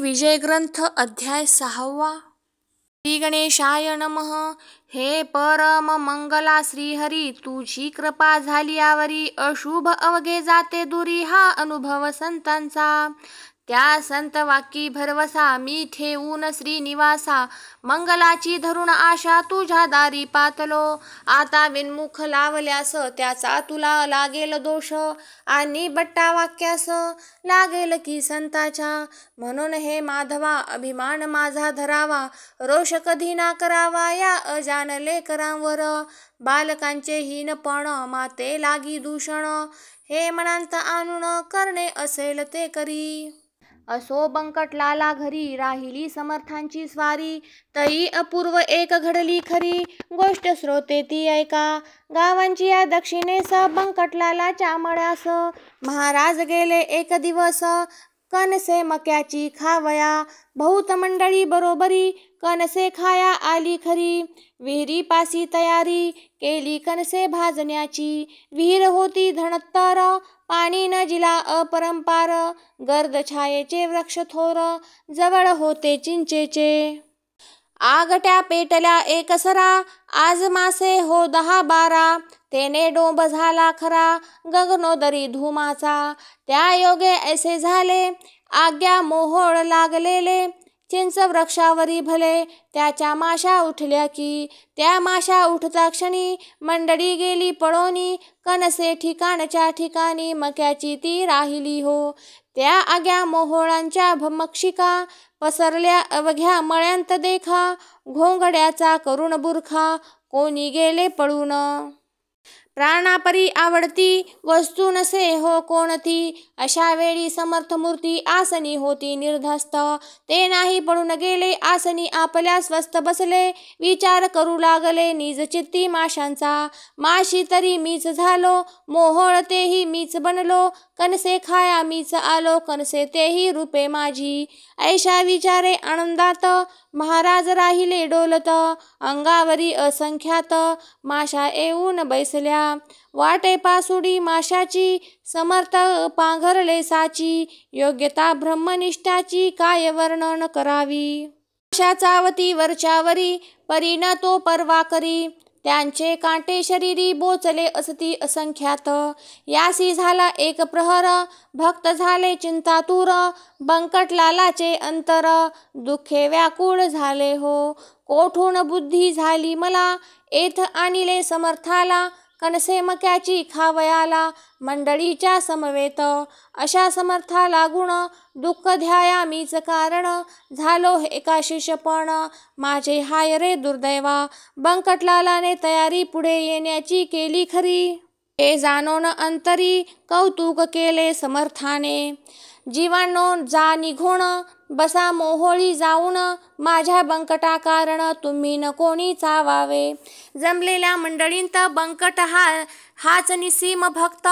विजय ग्रंथ अध्याय 6. श्री गणेशाय नमः. हे परम मंगला श्रीहरी, तुझी कृपा झाली आवरी. अशुभ अवघे जाते दुरी, हा अनुभव संतांचा. त्या संत वाक्यी भरवसा, मी ठेवून श्रीनिवासा. मंगलाची धरून आशा, तुझ्या दारी पातलो. आता विनमुख लावल्यास, त्याचा तुला लागेल दोष. आणि बट्टा वाक्यास लागेल की संताच्या. म्हणून हे माधवा, अभिमान माझा धरावा. रोष कधी ना करावा या अजानले करांवर. बालकांचे हीनपण, माते लागी दूषण. हे मनांत आणून करणे असेल ते करी. असो बंकटलाला घरी, राहिली समर्थांची स्वारी. तई अपूर्व एक घडली खरी, गोष्ट श्रोते ती ऐका. गावांची या दक्षिणेस, बंकटलालाच्या मळ्यास. महाराज गेले एक दिवस, कणसे मक्याची खावया. बहुत मंडळी बरोबरी, कणसे खाया आली खरी. विहिरीपासी तयारी केली कणसे भाजण्याची. विहीर होती धनत्तर, पाणी न जिला अपरंपार. गर्द छायेचे वृक्ष थोर, जवळ होते चिंचेचे. आगट्या पेटल्या एकसरा, आज मासे हो 10-12. तेने डोंब झाला खरा, गगनोदरी धुमाचा. त्या योगे ऐसे झाले, आग्या मोहोळ लागलेले. चिंच वृक्षावरी भले, त्याच्या माशा उठल्या की. त्या माशा उठता क्षणी, मंडळी गेली पळोनी. कणसे ठिकाणच्या ठिकाणी, मक्याची ती राहिली हो. त्या आग्या मोहोळांच्या भमक्षिका, पसरल्या अवघ्या मळ्यांत देखा. घोंगड्याचा करुण बुरखा, कोणी गेले पळून. प्राणापरी आवडती वस्तू नसे हो कोणती. अशा वेळी समर्थ मूर्ती आसनी होती निर्धास्त. ते नाही पळून गेले, आसनी आपल्या स्वस्थ बसले. विचार करू लागले निज चित्ती माशांचा. माशी तरी मीच झालो, मोहोळ तेही मीच बनलो. कणसे खाया मीच आलो, कणसे तेही रूपे माझी. ऐशा विचारे आनंदात, महाराज राहिले डोलत. अंगावरी असंख्यात माशा येऊन बैसल्या. वाटे पासुडी माशाची, समर्थ पांघरले साची. योग्यता ब्रह्मनिष्ठाची, काय वर्णन करावी. माशा चावती वरच्यावरी, परी न तो परवा करी. त्यांचे कांटे शरीरी बोचले असती असंख्यात. यासी झाला एक प्रहर, भक्त झाले चिंतातूर. बंकटलालाचे अंतर, दुःखे व्याकुळ झाले हो. कोठून बुद्धी झाली मला, येथ आणिले समर्थाला. कणसे मक्याची खावयाला, मंडळीच्या समवेत. अशा समर्था लागून, दुःख ध्याया मीच कारण. झालो एका शिष्यपण, माझे हाय रे दुर्दैवा. बंकटलालाने तयारी पुढे येण्याची केली खरी. हे जाणून अंतरी, कौतुक केले समर्थाने. जीवांनो जा निघून, बसा मोहोळी जाऊन. माझ्या बंकटा कारण, तुम्ही न कोणी चावावे. जमलेल्या मंडळींत बंकट हाच निसीम भक्त.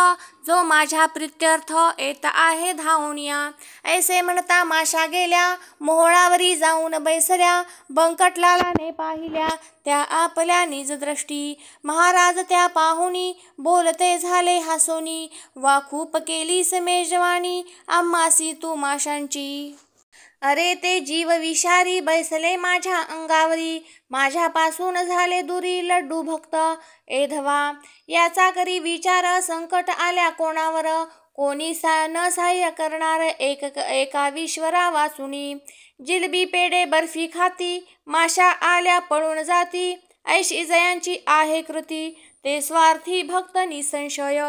जो माझ्या प्रित्यर्थ येत आहे धावूनिया. ऐसे म्हणता माशा गेल्या, मोहोळावरी जाऊन बैसल्या. बंकटलालाने पाहिल्या त्या आपल्या निज दृष्टी. महाराज त्या पाहुनी, बोलते झाले हसोनी. वा खूप केलीस मेजवानी, आम्हासी तू माशांची. अरे ते जीव विषारी, बैसले माझ्या अंगावरी. माझ्यापासून झाले दुरी लड्डू भक्त एधवा. याचा करी विचार, संकट आल्या कोणावर. कोणी न सहाय्य करणार, एकावीश्वरा वाचुनी. जिलबी पेढे बर्फी खाती, माशा आल्या पळून जाती. ऐशी जयांची आहे कृती, ते स्वार्थी भक्त निसंशय.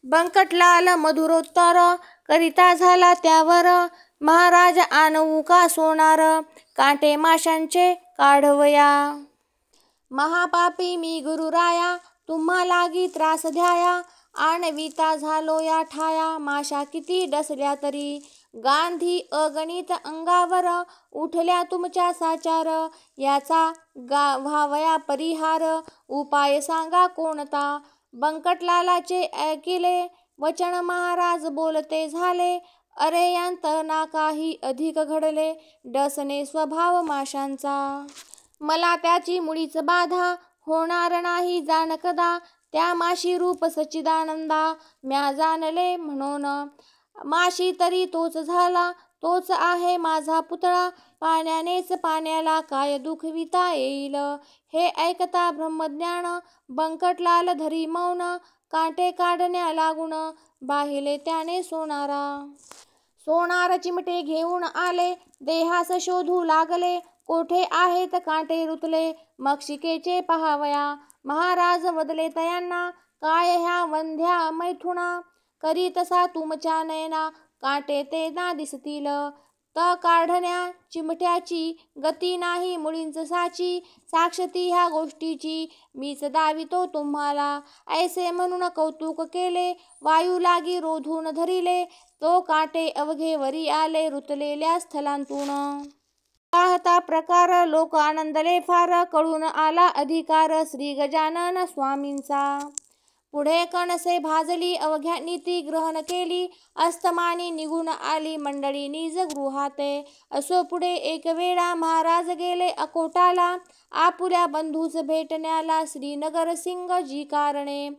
बंकटलाल मधुरोत्तर करिता झाला त्यावर. महाराज आणवू का सोनार, कांटे माशांचे काढवया. महापापी मी गुरुराया, तुम्हा लागी त्रास द्याया. आणविता झालो या ठाया, माशा किती डसल्या तरी. गांधी अगणित अंगावर, उठल्या तुमच्या साचार. याचा व्हावया परिहार, उपाय सांगा कोणता. बंकटलालाचे ऐकिले वचन, महाराज बोलते झाले. अरे यांत ना काही अधिक घडले, डसणे स्वभाव माशांचा. मला त्याची मुळीच बाधा, होणार नाही जाण कदा. त्या माशी रूप सच्चिदानंदा, म्या जाणले म्हणून. माशी तरी तोच झाला, तोच आहे माझा पुतळा, पाण्यानेच पाण्याला काय दुखविता येईल. हे ऐकता ब्रह्मज्ञान बंकटलाल धरी मौन, कांटे काढण्या लागून बाहिले त्याने सोनारा. सोनार चिमटे घेऊन आले, देहास शोधू लागले, कोठे आहेत कांटे रुतले, मक्षिकेचे पहावया. महाराज वदले तयांना, काय ह्या वंध्या मैथुना, करी तसा तुमच्या नयना, कांटे ते ना दिसतील. काढण्या चिमट्याची गती नाही मुळींच साची, साक्ष ती ह्या गोष्टीची मीच दावितो तुम्हाला. ऐसे म्हणून कौतुक केले, वायू लागी रोधून धरिले, तो कांटे अवघे वरी आले रुतलेल्या स्थलांतून. पाहता प्रकार लोक आनंदले फार, कळून आला अधिकार श्री गजानन स्वामींचा. पुढे कणसे भाजली अवघ्यांनी ती ग्रहण केली, अस्तमानी निघून आली मंडळी निज गृहाते. असो पुढे एक वेळा महाराज गेले अकोटाला, आपुल्या बंधूस भेटण्याला श्रीनगर सिंगजी कारणे.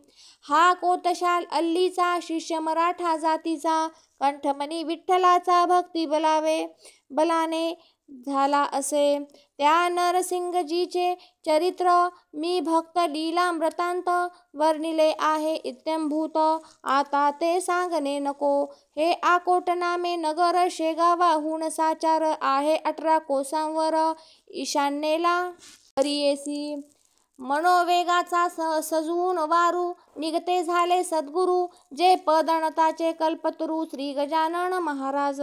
हा कोतशाल अल्लीचा शिष्य मराठा जातीचा, कंठमणी विठ्ठलाचा भक्ती बलाने झाला असे. त्या नरसिंगजीचे चरित्र मी भक्त लीलामृतांत वर्णिले आहे इत्यंभूत, आता ते सांगणे नको. हे आकोट नामे नगर, शेगावाहून साचार आहे 18 कोसांवर, ईशान्येला हरियेसी. मनोवेगाचा सजवून वारू निघते झाले सद्गुरू, जे पदणताचे कल्पतरू श्री गजानन महाराज.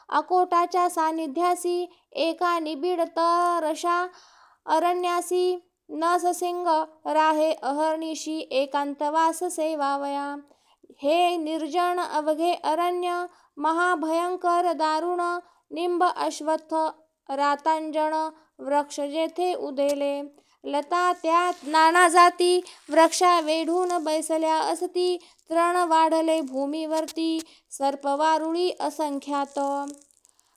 अकोटाच्या सानिध्यासी एका निबिड तरशा अरण्यासी, नरसिंग राहे अहर्निशी एकांतवास सेवावया. हे निर्जन अवघे अरण्य महाभयंकर दारुण, निंब अश्वत्थ रातांजन वृक्ष जेथे उदेले, लता त्यात नाना जाती वृक्षा वेढून बैसल्या असती, तृण वाढले भूमीवरती सर्पवारुळी असंख्यात.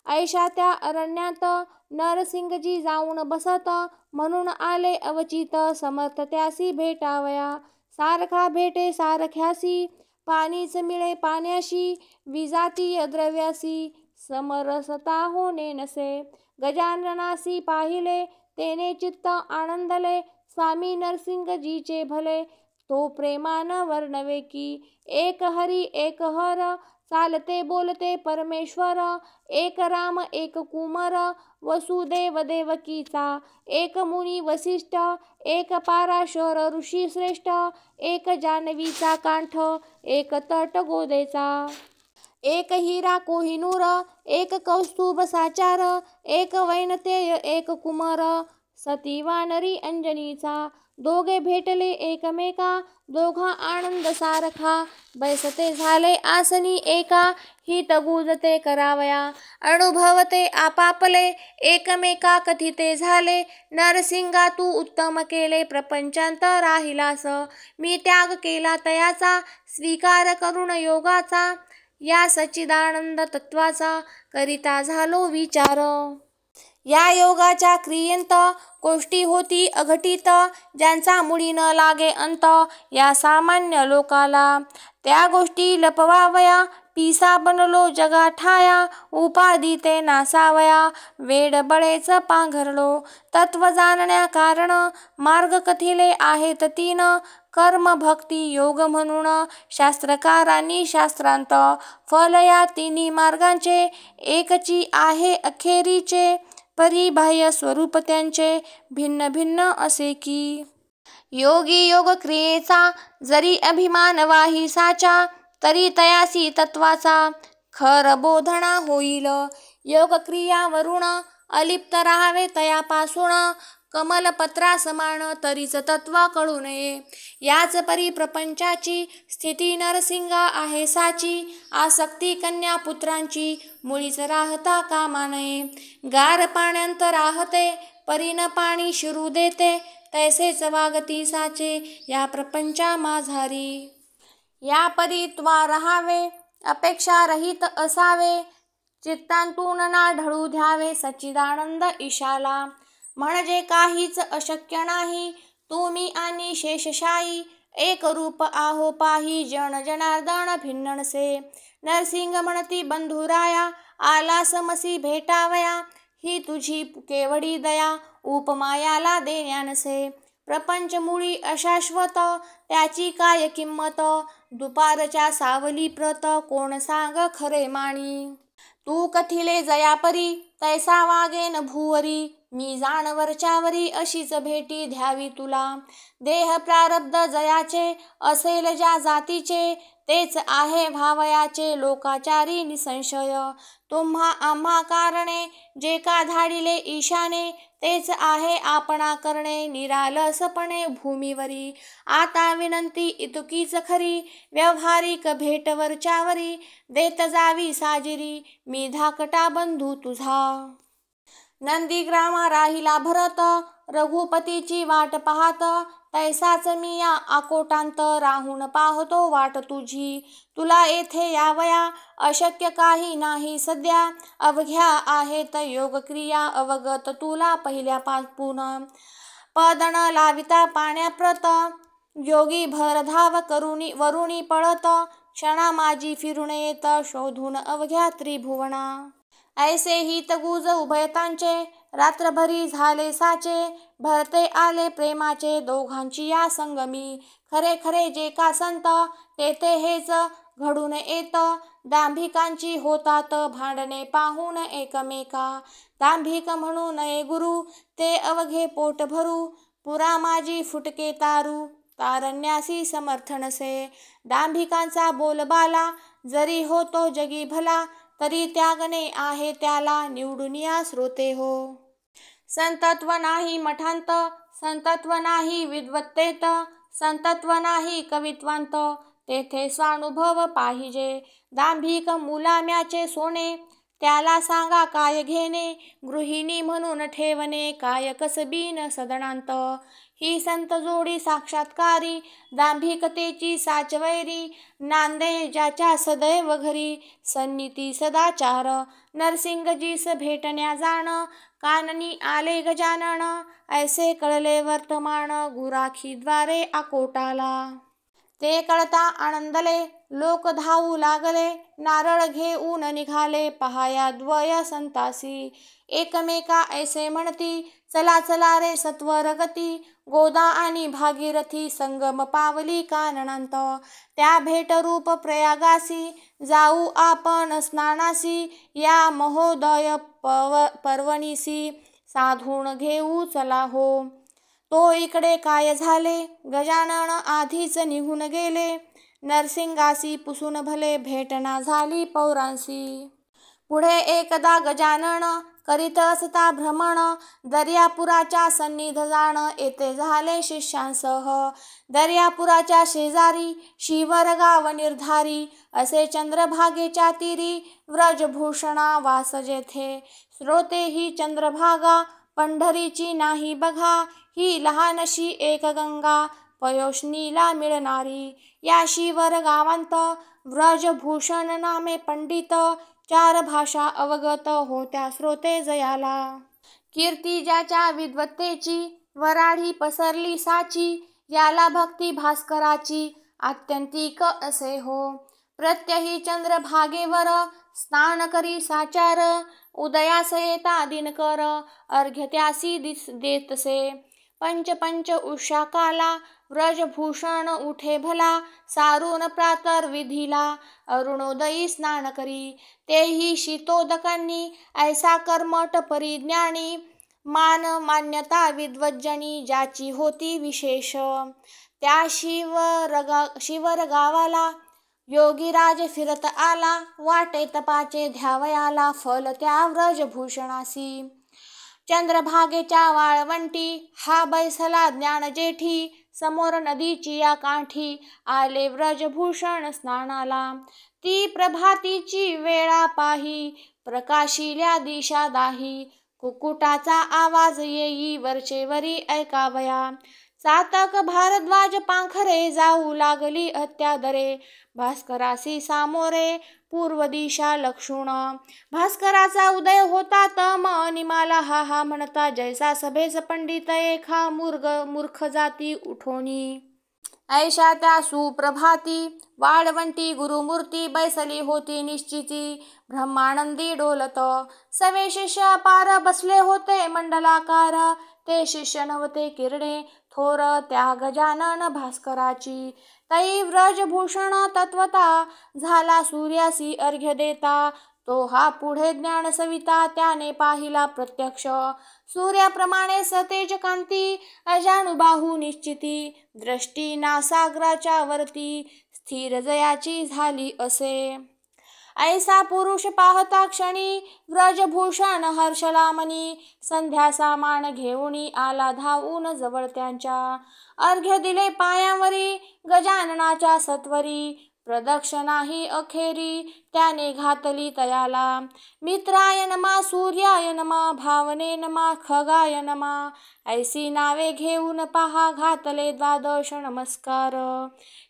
ऐशा त्या अरण्यात नरसिंगजी जाऊन बसत, म्हणून आले अवचित समर्थ त्यासी भेटावया. सारखा भेटे सारख्यासी, पाणीच मिळे पाण्याशी, विजातीय द्रव्यासी समरसता होणे नसे. गजाननासी पाहिले तेने चित्त आनंदले, स्वामी नरसिंगजीचे भले तो प्रेमान वर्णवे की. एक हरी एक हर चालते बोलते परमेश्वर, एक राम एक कुमार वसुदेव देवकीचा, एक मुनी वसिष्ठ एक पाराशर ऋषी श्रेष्ठ, एक जान्हवीचा कांठ एक तट गोदेचा, एक हिरा कोहिनूर एक कौस्तुभ साचार, एक वैनतेय एक कुमार सती वानरी अंजनीचा. दोघे भेटले एकमेका, दोघा आनंद सारखा, बैसते झाले आसनी एका, हित गुजते करावया. अनुभवते आपापले एकमेका कथिते झाले, नरसिंगा तू उत्तम केले प्रपंचांत राहिलास, मी त्याग केला तयाचा स्वीकार करुण योगाचा, या सच्चिदानंद तत्वाचा करिता झालो विचार. या योगाच्या क्रियेंत गोष्टी होती अघटित, ज्यांचा मुळी न लागे अंत या सामान्य लोकाला. त्या गोष्टी लपवावया, पिसा बनलो जगा ठाया, उपाधी ते नासावया, वेड बळेच पांघरलो. तत्व जाणण्या कारण मार्ग कथिले आहेत 3, कर्म भक्ती योग म्हणून शास्त्रकारांनी शास्त्रांत. फल या 3 मार्गांचे एकची आहे अखेरीचे, परिबाह्य स्वरूप त्यांचे भिन्न भिन्न असे की. योगी योग क्रियेचा जरी अभिमान वाही साचा, तरी तयासी तत्वाचा खर बोधणा होईल. योग क्रियावरून अलिप्त राहावे तयापासून, कमलपत्रा समान तरीच तत्व कळू नये. याच परी प्रपंचाची स्थिती नरसिंगा आहे साची, आसक्ती कन्या पुत्रांची मुळीच राहता कामा नये. गार पाण्यांत राहते परीन पाणी शिरू देते, तैसेच वागती साचे या प्रपंचा माझारी. या परी त्वा राहावे अपेक्षा रहित असावे, चित्तांतून ना ढळू द्यावे सच्चिदानंद ईशाला. म्हणजे काहीच अशक्य नाही, तुम्ही आणि शेषशायी एक रूप आहो पाही, जन जनार्दन भिन्न नसे. नरसिंग म्हणती बंधुराया आला समसी भेटावया, ही तुझी केवढी दया, उपमा याला देण्यानसे. प्रपंच मुळी अशाश्वत, त्याची काय किंमत, दुपारच्या सावली प्रत, कोण सांग खरे माणी. तू कथिले जयापरी, तैसा वागेन भूवरी, मी जाण वरच्यावरी, अशीच भेटी द्यावी तुला. देह प्रारब्ध जयाचे, असेल ज्या जातीचे, तेच आहे भावयाचे, लोकाचारी निसंशय. तुम्हा आम्हा कारणे, जे का धाडिले ईशाने, तेच आहे आपणा करणे, निरालसपणे भूमीवरी. आता विनंती इतकीच खरी, व्यवहारिक भेट वरच्यावरी, देत जावी साजिरी, मी धाकटा बंधू तुझा. नंदीग्रामा राहिला भरत, रघुपतीची वाट पाहत, तैसाच मी या आकोटांत, राहून पाहतो वाट तुझी. तुला येथे यावया, अशक्य काही नाही सध्या, अवघ्या आहेत योगक्रिया, अवगत तुला पहिल्यापासून. पदन लाविता पाण्याप्रत, योगी भरधाव करुणी वरुणी पळत, क्षणा माझी फिरून येत, शोधून अवघ्या त्रिभुवना. ऐसे हित गुज उभयतांचे, रात्रभरी झाले साचे, भरते आले प्रेमाचे, दोघांची या संगमी. खरे खरे जे का संत, तेथे हेच घडून येत, दांभिकांची होतात भांडणे पाहून एकमेका. दांभिक म्हणू नये गुरु, ते अवघे पोट भरू, पुरा माझी फुटके तारू, तारण्यासी समर्थ नसे. दांभिकांचा बोलबाला, जरी होतो जगी भला, तरी त्यागणे आहे त्याला, निवडून या श्रोते हो. संतत्व नाही मठांत, संतत्व नाही विद्वत्तेत, संतत्व नाही कवित्वांत, तेथे स्वानुभव पाहिजे. दांभिक मुलाम्याचे सोने, त्याला सांगा काय घेणे, गृहिणी म्हणून ठेवणे, काय कसबीन सदनांत. ही संत जोडी साक्षात्कारी, दांभिकतेची साचवैरी, नांदे ज्याच्या सदैव घरी, सन्निती सदाचार. नरसिंगजीस भेटण्या जाण, काननी आले गजानन, ऐसे कळले वर्तमान, गुराखीद्वारे आकोटाला. ते कळता आनंदले, लोक धावू लागले, नारळ घेऊन निघाले, पहाया द्वय संतासी. एकमेका ऐसे म्हणती, चला चला रे सत्वर गती, गोदा आणि भागीरथी, संगम पावली काननांत. त्या भेटरूप प्रयागासी, जाऊ आपण स्नानासी, या महोदय पर्वणीसी, साधून घेऊ चला हो. तो इकडे काय झाले, गजानन आधीच निघून गेले, नरसिंगासी पुसून भले, भेटना झाली पौरांसी. पुढे एकदा गजानन करीत असता भ्रमण, दर्यापुराच्या सन्निध जाण, येथे झाले शिष्यांसह. दर्यापुराच्या शेजारी, शिवर गाव निर्धारी, असे चंद्रभागेच्या तीरी, व्रजभूषणा वास जेथे. श्रोते ही चंद्रभागा, पंढरीची नाही बघा, ही लहानशी एक गंगा, पयोष्णीला मिळणारी. या शिवर गावांत, व्रजभूषण नामे पंडित, 4 भाषा अवगत होत्या श्रोते जयाला. कीर्ती ज्याच्या विद्वत्तेची, वराढी पसरली साची, याला भक्ती भास्कराची, आत्यंतिक असे हो. प्रत्यही चंद्रभागेवर, स्नान करी साचार, उदयास येता दिनकर, अर्घ्य त्यासी देतसे. पंच उषाकाला, व्रजभूषण उठे भला, सारून प्रातर विधीला, अरुणोदयी स्नान करी. तेही शीतोदकांनी, ऐसा कर्मठ परिज्ञानी, मान मान्यता विद्वज्जनी, ज्याची होती विशेष. त्या शिवर गावाला, योगीराज फिरत आला, वाटे तपाचे ध्यावयाला, फल त्या व्रजभूषणासी. चंद्रभागेच्या वाळवंटी, हा बैसला ज्ञान जेठी, समोर नदीची या काठी, आले व्रजभूषण स्नानाला. ती प्रभातीची वेळा पाही, प्रकाशिल्या दिशा दाही, कुकुटाचा आवाज येई, वरचेवरी ऐकावया. चातक भारद्वाज पांखरे, जाऊ लागली अत्यादरे, भास्करासी सामोरे, पूर्व दिशा लक्षुण. भास्कराचा उदय होता तम निमाला, हा हा म्हणता, जैसा सभेस पंडित एका मूर्ख जाती उठोनी. ऐशा त्या सुप्रभाती वाळवंटी गुरुमूर्ती बैसली होती निश्चिती. ब्रह्मानंदी डोलत सवे शिष्य पार बसले होते मंडलाकार. ते शिष्य नव्हते किरणे थोर त्या गजानन भास्कराची. तै व्रजभूषण तत्वता झाला सूर्यासी अर्घ्य देता. तो हा पुढे ज्ञान सविता त्याने पाहिला प्रत्यक्ष. सूर्याप्रमाणे सतेज कांती अजानुबाहू निश्चिती. दृष्टी नासागराच्या वरती स्थिर जयाची झाली असे. ऐसा पुरुष पाहता क्षणी व्रजभूषण हर्षलामणी. संध्या सामान घेऊनी आला धावून जवळ त्यांच्या. अर्घ्य दिले पायांवरी गजाननाच्या सत्वरी. प्रदक्षिणाही अखेरी त्याने घातली तयाला. मित्राय नमा सूर्याय नमा भावने नमा खगाय नमा. ऐसी नावे घेऊन पहा घातले द्वादश नमस्कार.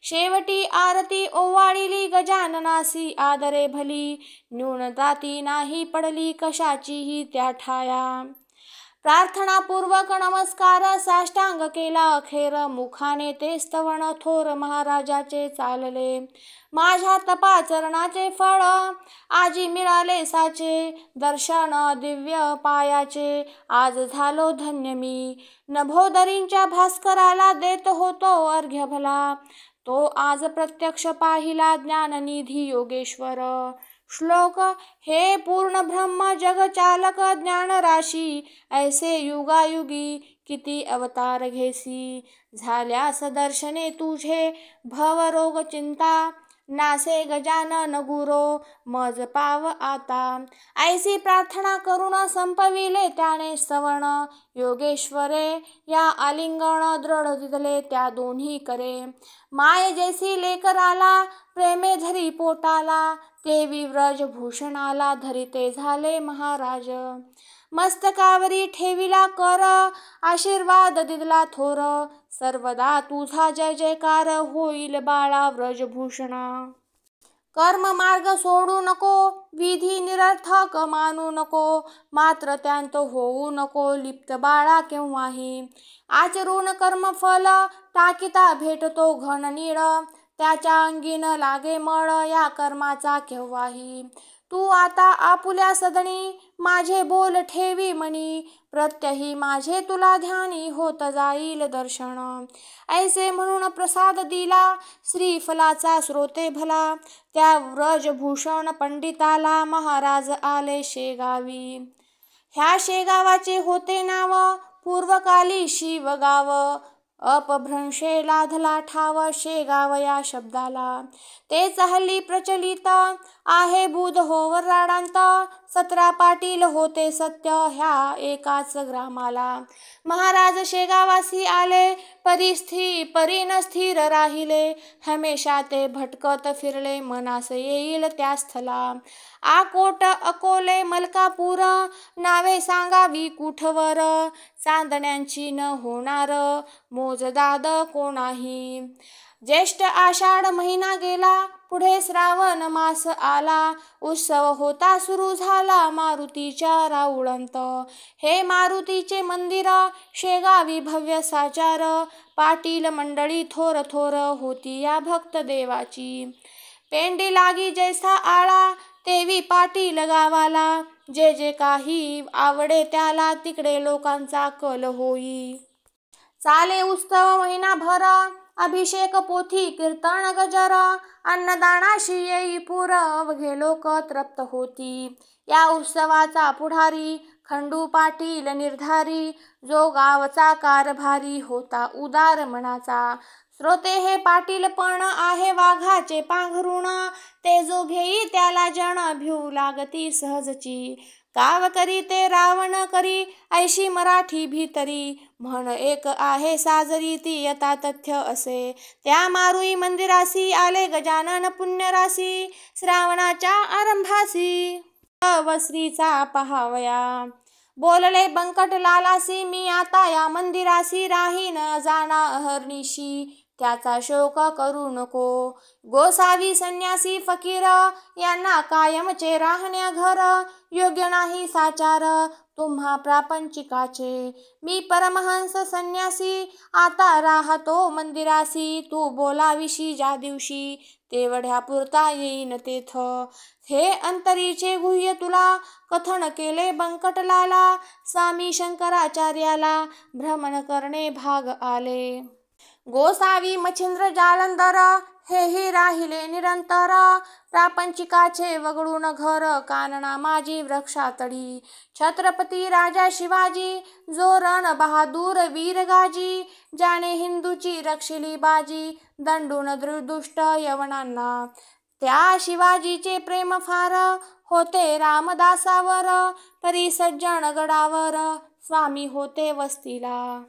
शेवटी आरती ओवाळिली गजाननासी आदरे भली. न्यूनता ती नाही पडली कशाचीही त्या ठाया. प्रार्थनापूर्वक नमस्कार साष्टांग केला अखेर. मुखाने ते स्तवन थोर महाराजाचे चालले. माझ्या तपाचरणाचे फळ आजी मिळाले साचे. दर्शन दिव्य पायाचे आज झालो धन्य मी. नभोदरींच्या भास्कराला देत होतो अर्घ्य भला. तो आज प्रत्यक्ष पाहिला ज्ञाननिधी योगेश्वर. श्लोक हे पूर्ण ब्रह्म जगचालक ज्ञानराशी. ऐसे युगायुगी किती अवतार घेसी. झाल्यास दर्शने तुझे भवरोग चिंता. नासे गजानन गुरो मज पाव आता. ऐसी प्रार्थना करून संपविले त्याने स्तवन. योगेश्वरे या आलिंगन दृढ दिले त्या दोन्ही करे. माय जैसी लेकराला प्रेमे धरी पोटाला. देवी व्रजभूषणाला धरिते झाले महाराज. मस्तकावरी ठेविला कर आशीर्वाद दिला थोर. सर्वदा तुझा जय जयकार होईल बाळा व्रजभूषणा. कर्म मार्ग सोडू नको विधी निरर्थक मानू नको. मात्र त्यांत होऊ नको लिप्त बाळा केव्हाही. आचरून कर्मफल टाकिता भेटतो घननीळ. त्याच्या अंगीन लागे मळ या कर्माचा केव्हाही. तू आता आपुल्या सदनी माझे बोल ठेवी मनी. प्रत्यही माझे तुला ध्यानी होत जाईल दर्शन. ऐसे म्हणून प्रसाद दिला श्रीफलाचा स्रोते भला. त्या व्रजभूषण पंडिताला महाराज आले शेगावी. ह्या शेगावाचे होते नाव पूर्वकाली शिवगाव. अपभ्रंशे लाधला ठाव शेगाव या शब्दाला. तेच हल्ली प्रचलित आहे बुध होवर राडांत. 17 पाटील होते सत्य ह्या एकाच ग्रामाला. महाराज शेगावासी आले परीन स्थिर राहिले. हमेशा ते भटकत फिरले मनास येईल त्या स्थला. आकोट अकोले मलकापूर नावे सांगावी कुठवर. चांदण्यांची न होणार मोजदाद कोणाही. ज्येष्ठ आषाढ महिना गेला पुढे श्रावण मास आला. उत्सव होता सुरू झाला मारुतीच्या राऊळंत. हे मारुतीचे मंदिर शेगावी भव्य साचार. पाटील मंडळी थोर थोर होती या भक्त देवाची. पेंडी लागी जैसा आळा तेवी पाटील गावाला. जे जे काही आवडे त्याला तिकडे लोकांचा कल होई. चाले उत्सव महिनाभर अभिषेक पोथी कीर्तन गजर. अन्नदानाशी येई पूर अवघे लोक तृप्त होती. या उत्सवाचा पुढारी खंडू पाटील निर्धारी. जो गावचा कारभारी होता उदार मनाचा. श्रोते हे पाटील पण आहे वाघाचे पांघरुण. ते जो घेई त्याला जण भिऊ लागती सहजची. गाव करी ते रावण करी ऐशी मराठी भीतरी. म्हण एक आहे साजरी ती यथा तथ्य असे. त्या मारुई मंदिरासी आले गजानन पुण्यरासी. श्रावणाच्या आरंभासी वस्त्रीचा पहावया. बोलले बंकट लालासी मी आता या मंदिरासी. राहीन जाणा अहर्निशी त्याचा शोक करू नको. गोसावी संन्यासी फकीर यांना कायमचे राहण्या घर. योग्य नाही साचार तुम्हा प्रापंचिकाचे. मी परमहंस संन्यासी आता राहतो मंदिरासी. तू बोलाविशी ज्या दिवशी तेवढ्या पुरता येईन तेथ. हे अंतरीचे गुह्य तुला कथन केले बंकटलाला. स्वामी शंकराचार्याला भ्रमण करणे भाग आले. गोसावी मच्छिंद्र जालंधर हेही राहिले निरंतर. प्रापंचिकाचे वगळून घर कानना माझी वृक्षातळी. छत्रपती राजा शिवाजी जो रण बहादूर वीर गाजी. ज्याने हिंदूची रक्षिली बाजी दंडून दुष्ट यवनांना. त्या शिवाजीचे प्रेम फार होते रामदासावर. परी सज्जन गडावर स्वामी होते वस्तीला.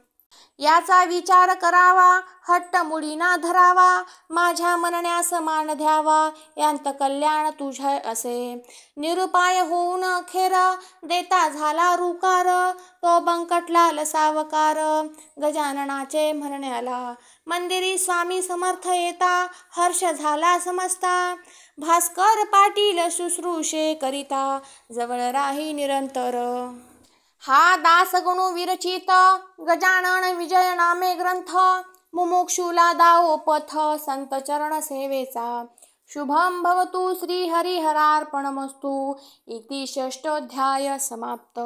याचा विचार करावा हट्ट मुळीना धरावा. माझ्या म्हणण्यास मान द्यावा यांत कल्याण तुझे असे. निरुपाय होऊन अखेर देता झाला रुकार. तो बंकटलाल सावकार गजाननाचे म्हणण्याला. मंदिरी स्वामी समर्थ येता हर्ष झाला समजता. भास्कर पाटील शुश्रूषे करिता जवळ राही निरंतर. हा दासगणू विरचित गजानन विजय नामे ग्रंथ. मुमुक्षुला दाओ पथ संत चरण सेवेचा. शुभम भवतु श्री हरिहरार्पणमस्तु. इति षष्ठोऽध्याय समाप्त.